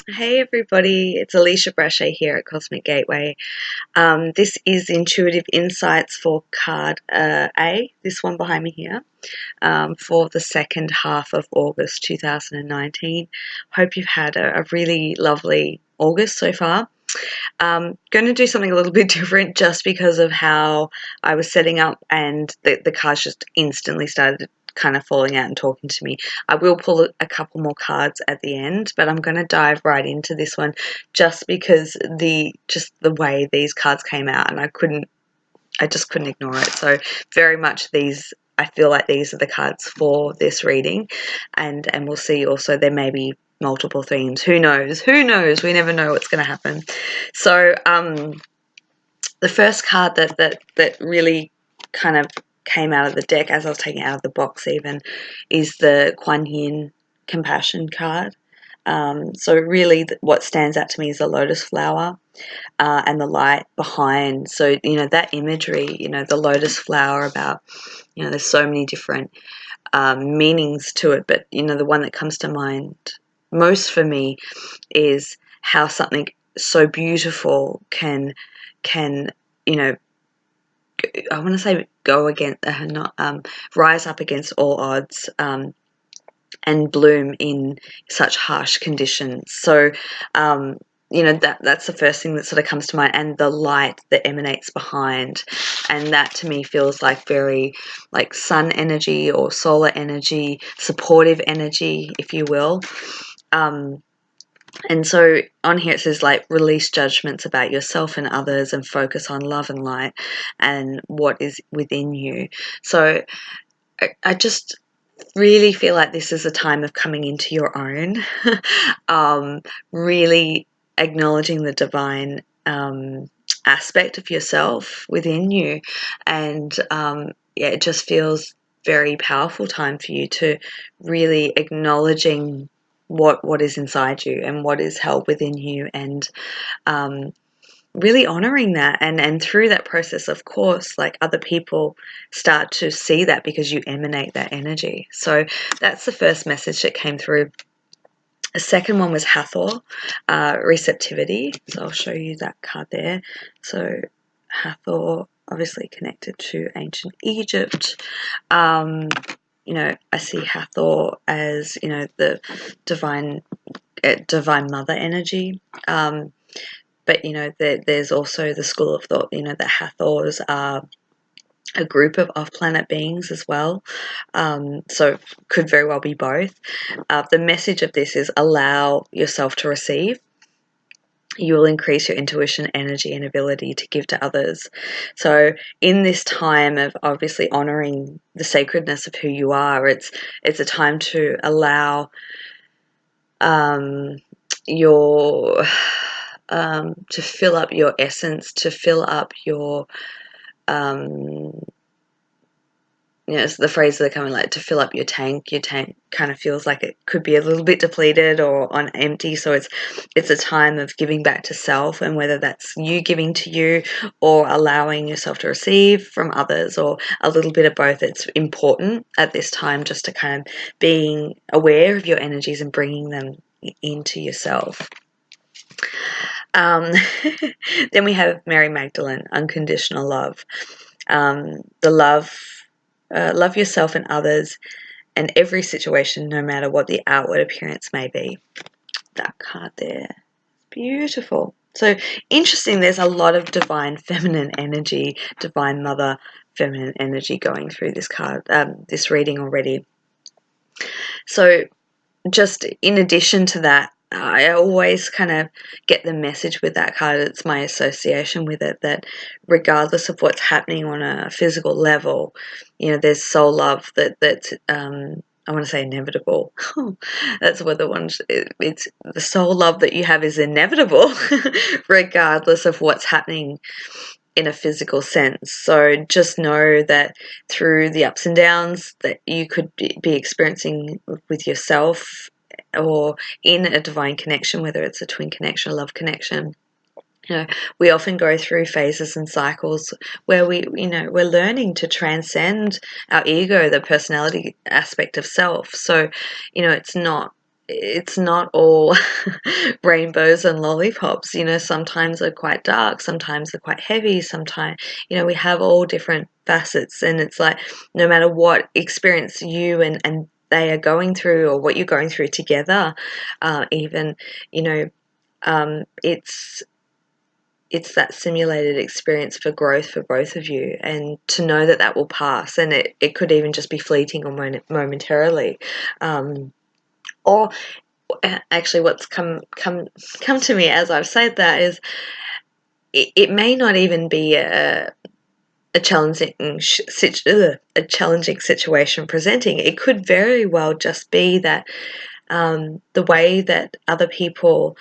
Hey everybody, it's Alisha Brashay here at Cosmic Gateway. This is Intuitive Insights for card A, this one behind me here, for the second half of August 2019. Hope you've had a really lovely August so far. Going to do something a little bit different just because of how I was setting up and the cards just instantly started kind of falling out and talking to me. I will pull a couple more cards at the end, but I'm going to dive right into this one just because the way these cards came out, and I just couldn't ignore it. So very much I feel like these are the cards for this reading, and we'll see also there may be multiple themes. Who knows? Who knows? We never know what's going to happen. So the first card that really kind of came out of the deck as I was taking it out of the box even is the Kuan Yin Compassion card. So really what stands out to me is the lotus flower and the light behind. So, that imagery, the lotus flower about, there's so many different meanings to it, but, the one that comes to mind most for me is how something so beautiful can I want to say go against not rise up against all odds and bloom in such harsh conditions. So that's the first thing that sort of comes to mind, and the light that emanates behind, and that to me feels like very like sun energy or solar energy, supportive energy, if you will. And so on here it says like release judgments about yourself and others and focus on love and light and what is within you. So I just really feel like this is a time of coming into your own, really acknowledging the divine aspect of yourself within you. And it just feels very powerful time for you to really acknowledging what is inside you and what is held within you, and really honoring that, and through that process, of course, like other people start to see that because you emanate that energy. So that's the first message that came through. The second one was Hathor, receptivity. So I'll show you that card there. So Hathor, obviously connected to ancient Egypt. I see Hathor as, the divine mother energy. But, there's also the school of thought, that Hathors are a group of planet beings as well. So could very well be both. The message of this is allow yourself to receive. You will increase your intuition, energy, and ability to give to others. So in this time of obviously honoring the sacredness of who you are, it's a time to allow your to fill up your essence, to fill up your it's the phrase that are coming, like to fill up your tank. Your tank kind of feels like it could be a little bit depleted or on empty. So it's a time of giving back to self, and whether that's you giving to you or allowing yourself to receive from others, or a little bit of both. It's important at this time just to kind of being aware of your energies and bringing them into yourself. Then we have Mary Magdalene, unconditional love. Love yourself and others and every situation, no matter what the outward appearance may be. That card there, beautiful. So interesting, there's a lot of divine feminine energy, divine mother feminine energy going through this card, this reading already. So just in addition to that, I always kind of get the message with that card, it's my association with it, that regardless of what's happening on a physical level, there's soul love that's I want to say inevitable. That's what it's the soul love that you have is inevitable, regardless of what's happening in a physical sense. So just know that through the ups and downs that you could be experiencing with yourself or in a divine connection, whether it's a twin connection, a love connection, we often go through phases and cycles where we're learning to transcend our ego, the personality aspect of self. So, it's not it's not all rainbows and lollipops. You know, sometimes they're quite dark, sometimes they're quite heavy, sometimes, you know, we have all different facets, and it's like no matter what experience you and they are going through, or what you're going through together, even, you know, it's that simulated experience for growth for both of you, and to know that that will pass, and it could even just be fleeting or momentarily. Or actually, what's come to me as I've said that is, it may not even be a challenging a challenging situation presenting. It could very well just be that the way that other people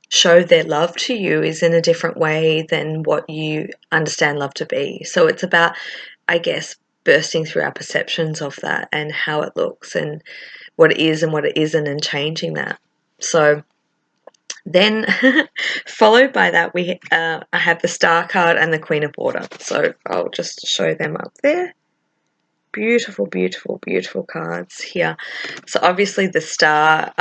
show their love to you is in a different way than what you understand love to be. So it's about, I guess, bursting through our perceptions of that and how it looks and what it is and what it isn't, and changing that. So then followed by that, I have the Star card and the Queen of Water. So I'll just show them up there. Beautiful, beautiful, beautiful cards here. So obviously the Star,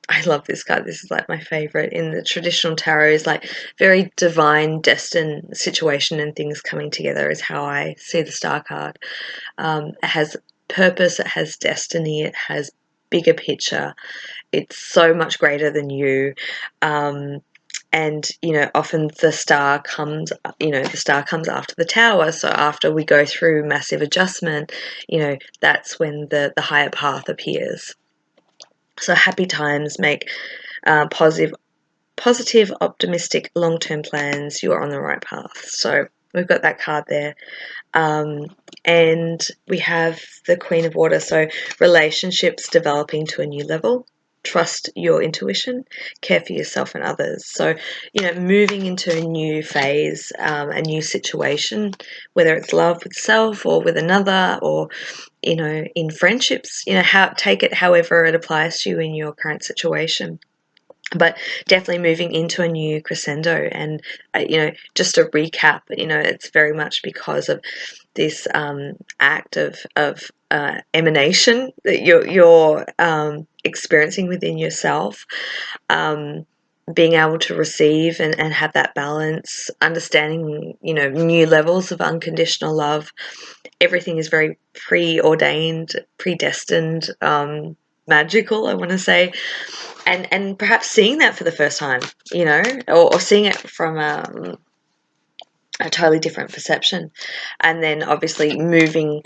I love this card. This is like my favorite in the traditional tarot. Is like very divine, destined situation and things coming together is how I see the Star card. It has purpose, it has destiny, it has bigger picture. It's so much greater than you. And, you know, often the star comes, after the tower. So after we go through massive adjustment, you know, that's when the higher path appears. So happy times make positive, optimistic, long-term plans. You are on the right path. So we've got that card there. And we have the Queen of Water. So relationships developing to a new level. Trust your intuition, care for yourself and others. So, you know, moving into a new phase, a new situation, whether it's love with self or with another, or, you know, in friendships, you know, take it however it applies to you in your current situation. But definitely moving into a new crescendo. And, you know, just to recap, you know, it's very much because of this act of emanation that you're experiencing within yourself, being able to receive and have that balance, understanding, you know, new levels of unconditional love. Everything is very preordained, predestined, magical, I want to say, and perhaps seeing that for the first time, you know, or seeing it from a totally different perception, and then obviously moving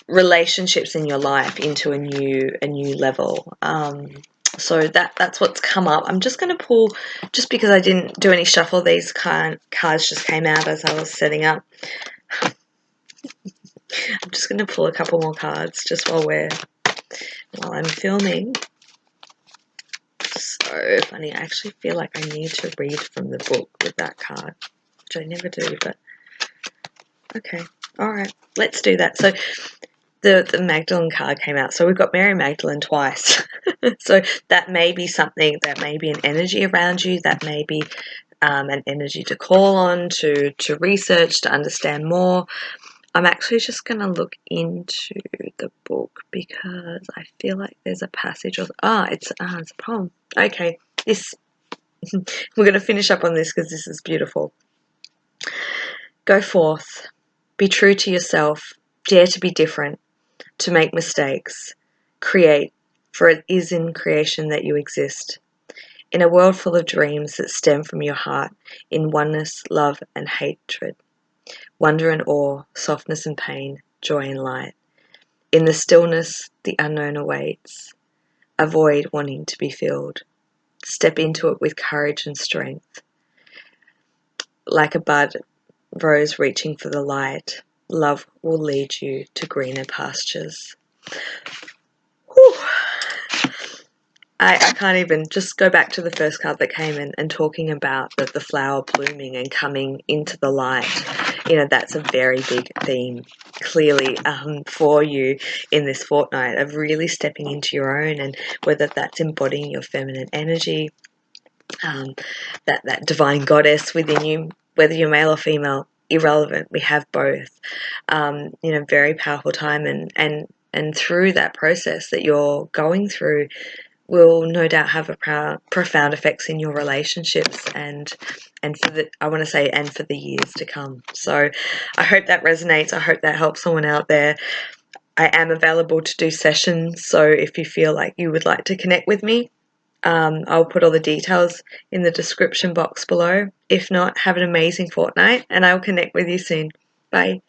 relationships in your life into a new level. So that's what's come up. I'm just going to pull, just because I didn't do any shuffle, these cards just came out as I was setting up. I'm just going to pull a couple more cards just while I'm filming. So funny. I actually feel like I need to read from the book with that card, which I never do, but okay. All right, let's do that. So the Magdalene card came out. So we've got Mary Magdalene twice. So that may be something, that may be an energy around you, that may be an energy to call on, to research, to understand more. I'm actually just going to look into the book because I feel like there's a passage of, it's a poem. Okay, we're going to finish up on this because this is beautiful. Go forth, be true to yourself, dare to be different, to make mistakes, create, for it is in creation that you exist. In a world full of dreams that stem from your heart, in oneness, love and hatred, wonder and awe, softness and pain, joy and light. In the stillness, the unknown awaits, a void wanting to be filled. Step into it with courage and strength. Like a bud rose reaching for the light, love will lead you to greener pastures. Whew. I can't even just go back to the first card that came in and talking about the flower blooming and coming into the light. You know, that's a very big theme, clearly, for you in this fortnight, of really stepping into your own, and whether that's embodying your feminine energy, that divine goddess within you, whether you're male or female, irrelevant. We have both. You know, very powerful time, and and through that process that you're going through will no doubt have a profound effects in your relationships and for the, I want to say, and for the years to come. So I hope that resonates. I hope that helps someone out there. I am available to do sessions, so if you feel like you would like to connect with me, I'll put all the details in the description box below. If not, have an amazing fortnight, and I'll connect with you soon. Bye.